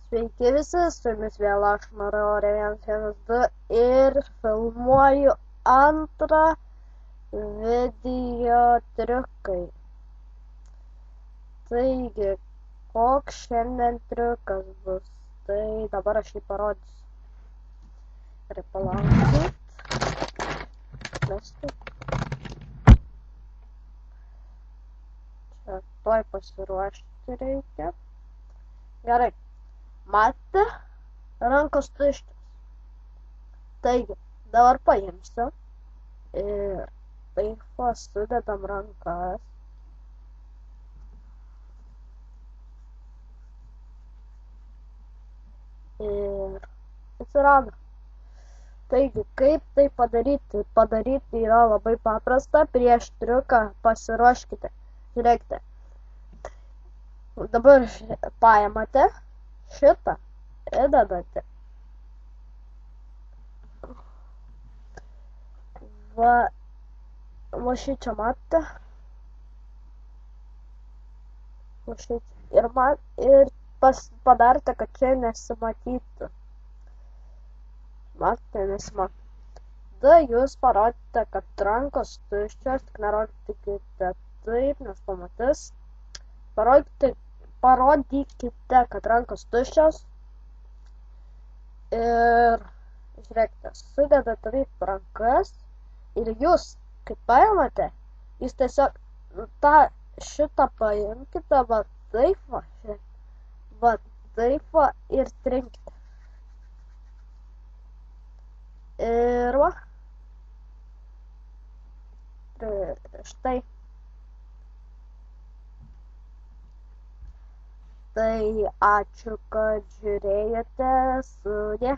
Sveiki visi, su jumis vėl aš Marorė 112 ir filmuoju antrą video triukai. Taigi, koks šiandien triukas bus, tai dabar aš jį parodysiu. Ir palaukit. Mesti. Čia tuoj pasiruošti reikia. Gerai. Matė, rankos tuščios. Taigi, dabar paimsiu ir taip sudedam rankas. Ir atsirado. Taigi, kaip tai padaryti? Padaryti yra labai paprasta. Prieš triuką pasiruoškite. Žiūrėkite. Dabar paimate šitą ir dedate. Va šičia matėte. Ir padarėte, kad čia nesimatytų. Matėte, nesimatytų. Tada jūs parodėte, kad rankos tuščios, tik nerodykite taip, nes pamatys. Parodykite, kad rankos tuščios ir žiūrėkite, sudedate taip rankas ir jūs, kai paimate, jūs tiesiog šitą paimkite, va taip ir trinkite. Ir va, štai. Tai ačiū, kad žiūrėjote, sudie.